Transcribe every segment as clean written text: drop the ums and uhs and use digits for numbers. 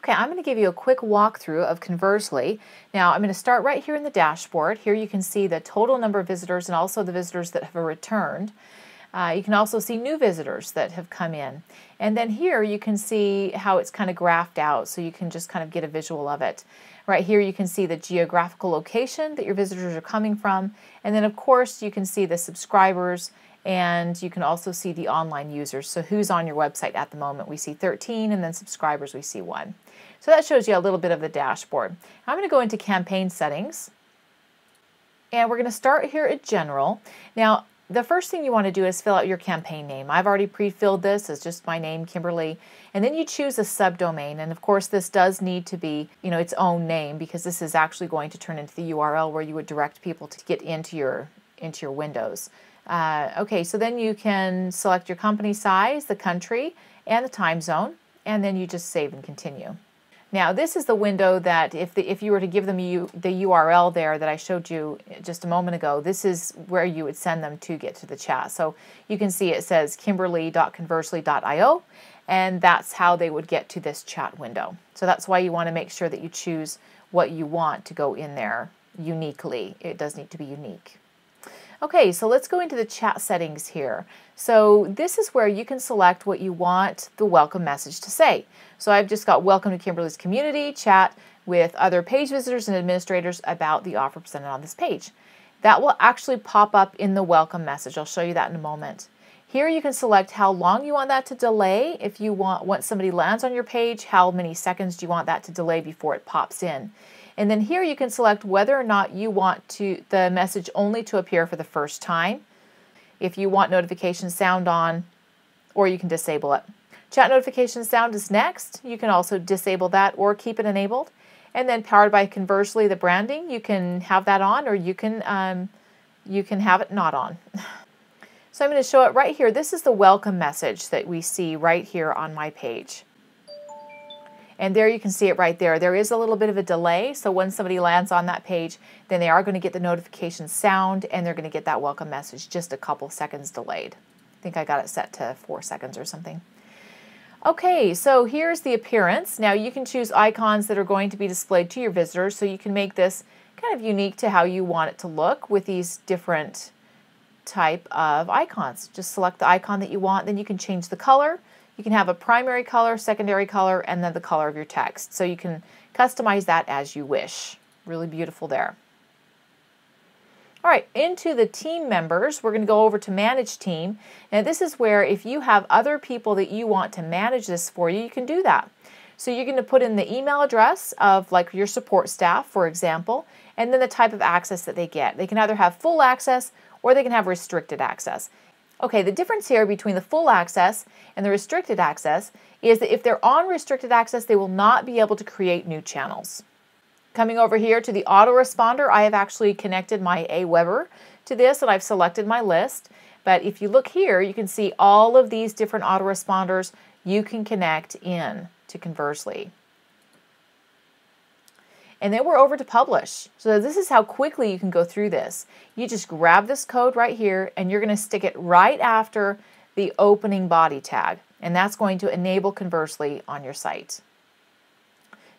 Okay, I'm going to give you a quick walkthrough of Conversely. Now, I'm going to start right here in the dashboard. Here you can see the total number of visitors and also the visitors that have returned. You can also see new visitors that have come in. And then here you can see how it's kind of graphed out, so you can just kind of get a visual of it. Right here you can see the geographical location that your visitors are coming from. And then of course you can see the subscribers, and you can also see the online users. So who's on your website at the moment? We see 13, and then subscribers we see 1. So that shows you a little bit of the dashboard. I'm going to go into campaign settings, and we're going to start here at general. Now, the first thing you want to do is fill out your campaign name. I've already pre-filled this as just my name, Kimberly, and then you choose a subdomain. And of course, this does need to be, its own name, because this is actually going to turn into the URL where you would direct people to get into your windows. Okay, so then you can select your company size, the country, and the time zone, and then you just save and continue. Now, this is the window that if you were to give them the URL there that I showed you just a moment ago, this is where you would send them to get to the chat. So you can see it says kimberly.conversely.io, and that's how they would get to this chat window. So that's why you want to make sure that you choose what you want to go in there uniquely. It does need to be unique. Okay, so let's go into the chat settings here. So this is where you can select what you want the welcome message to say. So I've just got welcome to Kimberly's community, chat with other page visitors and administrators about the offer presented on this page. That will actually pop up in the welcome message. I'll show you that in a moment. Here you can select how long you want that to delay. If you once somebody lands on your page, how many seconds do you want that to delay before it pops in. And then here you can select whether or not you want the message only to appear for the first time, if you want notification sound on, or you can disable it. Chat notification sound is next. You can also disable that or keep it enabled. And then powered by Conversely, the branding, you can have that on, or you can have it not on. So I'm going to show it right here. This is the welcome message that we see right here on my page. And there you can see it right there. There is a little bit of a delay, so when somebody lands on that page, then they are going to get the notification sound, and they're going to get that welcome message just a couple seconds delayed. I think I got it set to 4 seconds or something. Okay, so here's the appearance. Now you can choose icons that are going to be displayed to your visitors, so you can make this kind of unique to how you want it to look with these different type of icons. Just select the icon that you want, then you can change the color. You can have a primary color, secondary color, and then the color of your text. So you can customize that as you wish. Really beautiful there. All right, into the team members, we're going to go over to Manage Team. Now this is where if you have other people that you want to manage this for you, you can do that. So you're going to put in the email address of like your support staff, for example, and then the type of access that they get. They can either have full access or they can have restricted access. Okay, the difference here between the full access and the restricted access is that if they're on restricted access, they will not be able to create new channels. Coming over here to the autoresponder, I have actually connected my Aweber to this, and I've selected my list. But if you look here, you can see all of these different autoresponders you can connect in to Conversely. And then we're over to publish. So this is how quickly you can go through this. You just grab this code right here, and you're going to stick it right after the opening body tag. And that's going to enable Conversely on your site.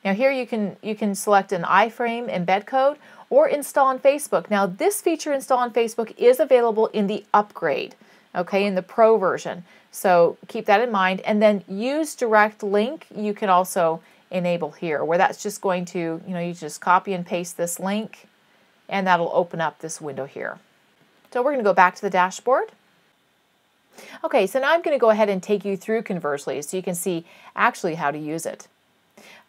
Now here you can select an iframe embed code or install on Facebook. Now this feature, install on Facebook, is available in the upgrade, okay, in the Pro version. So keep that in mind. And then use direct link you can also enable here, where that's just going to, you just copy and paste this link, and that'll open up this window here. So we're going to go back to the dashboard. Okay, so now I'm going to go ahead and take you through Conversely so you can see actually how to use it.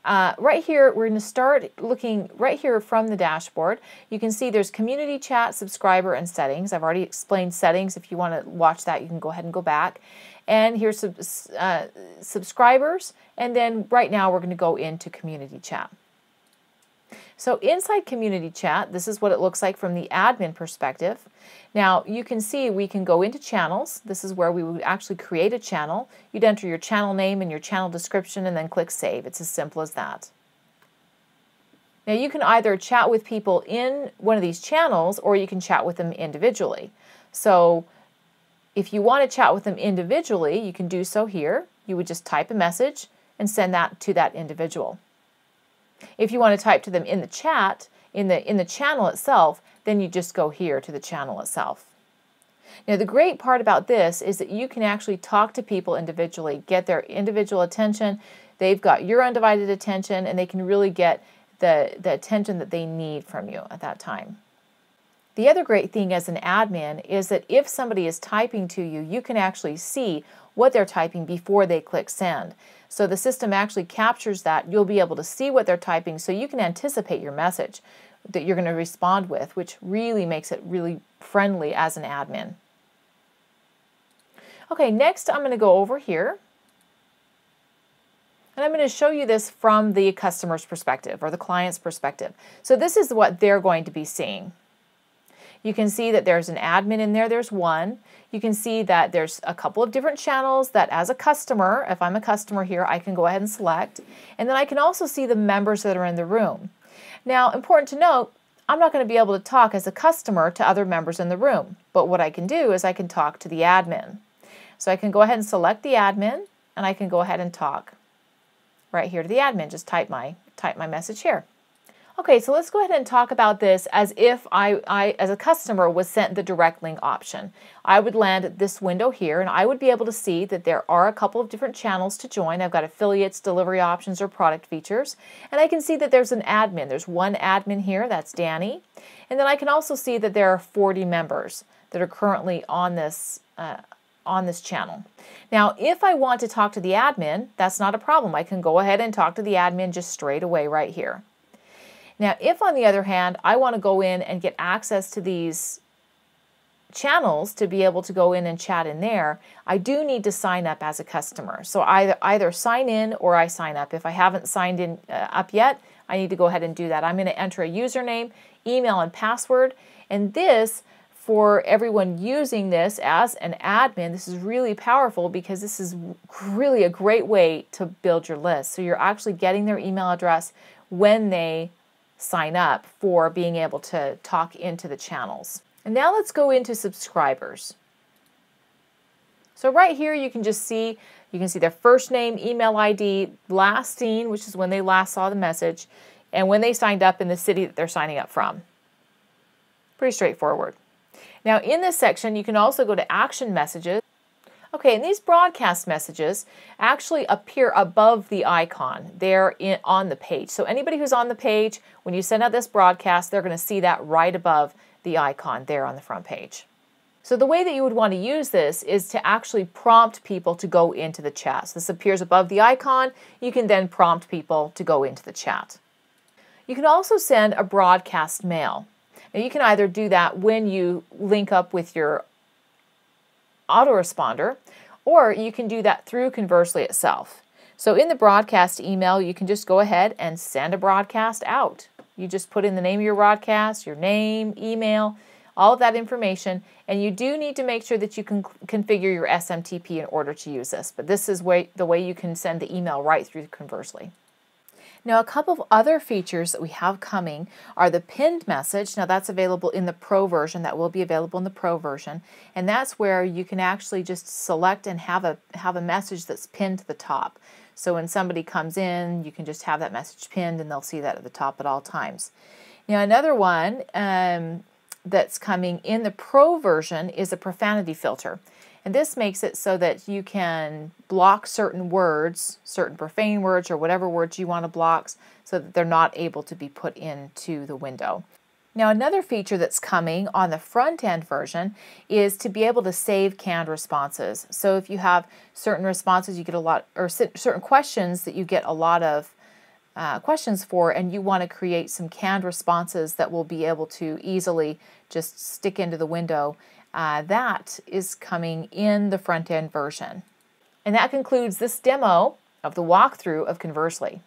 Right here, we're going to start looking right here from the dashboard. You can see there's community chat, subscriber, and settings. I've already explained settings. If you want to watch that, you can go ahead and go back. And here's subscribers, and then right now we're going to go into community chat. So inside community chat, this is what it looks like from the admin perspective. Now you can see we can go into channels. This is where we would actually create a channel. You'd enter your channel name and your channel description and then click save. It's as simple as that. Now you can either chat with people in one of these channels or you can chat with them individually. So if you want to chat with them individually, you can do so here. You would just type a message and send that to that individual. If you want to type to them in the chat, in the channel itself, then you just go here to the channel itself. Now the great part about this is that you can actually talk to people individually, get their individual attention. They've got your undivided attention, and they can really get the attention that they need from you at that time. The other great thing as an admin is that if somebody is typing to you, you can actually see what they're typing before they click send. So the system actually captures that. You'll be able to see what they're typing, so you can anticipate your message that you're going to respond with, which really makes it really friendly as an admin. Okay, next I'm going to go over here, and I'm going to show you this from the customer's perspective or the client's perspective. So this is what they're going to be seeing. You can see that there's an admin in there. There's one. You can see that there's a couple of different channels that as a customer, if I'm a customer here, I can go ahead and select. And then I can also see the members that are in the room. Now, important to note, I'm not going to be able to talk as a customer to other members in the room. But what I can do is I can talk to the admin. So I can go ahead and select the admin, and I can go ahead and talk right here to the admin. Just type my message here. Okay, so let's go ahead and talk about this as if I as a customer, was sent the direct link option. I would land at this window here, and I would be able to see that there are a couple of different channels to join. I've got affiliates, delivery options, or product features, and I can see that there's an admin. There's one admin here, that's Danny, and then I can also see that there are 40 members that are currently on this channel. Now, if I want to talk to the admin, that's not a problem. I can go ahead and talk to the admin just straight away right here. Now, if on the other hand, I want to go in and get access to these channels to be able to go in and chat in there, I do need to sign up as a customer. So either sign in or I sign up. If I haven't signed in up yet, I need to go ahead and do that. I'm going to enter a username, email, and password. And this, for everyone using this as an admin, this is really powerful because this is really a great way to build your list. So you're actually getting their email address when they sign up for being able to talk into the channels. And now let's go into subscribers. So right here you can see their first name, email ID, last seen, which is when they last saw the message, and when they signed up in the city that they're signing up from. Pretty straightforward. Now in this section you can also go to action messages. Okay, and these broadcast messages actually appear above the icon there on the page. So anybody who's on the page, when you send out this broadcast, they're going to see that right above the icon there on the front page. So the way that you would want to use this is to actually prompt people to go into the chat. So this appears above the icon. You can then prompt people to go into the chat. You can also send a broadcast mail. Now you can either do that when you link up with your autoresponder, or you can do that through Conversly itself. So in the broadcast email, you can just go ahead and send a broadcast out. You just put in the name of your broadcast, your name, email, all of that information, and you do need to make sure that you can configure your SMTP in order to use this. But this is the way you can send the email right through Conversly. Now, a couple of other features that we have coming are the pinned message. Now, that's available in the Pro version. That will be available in the Pro version. And that's where you can actually just select and have a message that's pinned to the top. So when somebody comes in, you can just have that message pinned and they'll see that at the top at all times. Now, another one that's coming in the Pro version is a profanity filter. And this makes it so that you can block certain words, certain profane words, or whatever words you want to block, so that they're not able to be put into the window. Now, another feature that's coming on the front-end version is to be able to save canned responses. So if you have certain responses you get a lot, or certain questions that you get a lot of questions for, and you want to create some canned responses that will be able to easily just stick into the window, that is coming in the front-end version. And that concludes this demo of the walkthrough of Conversly.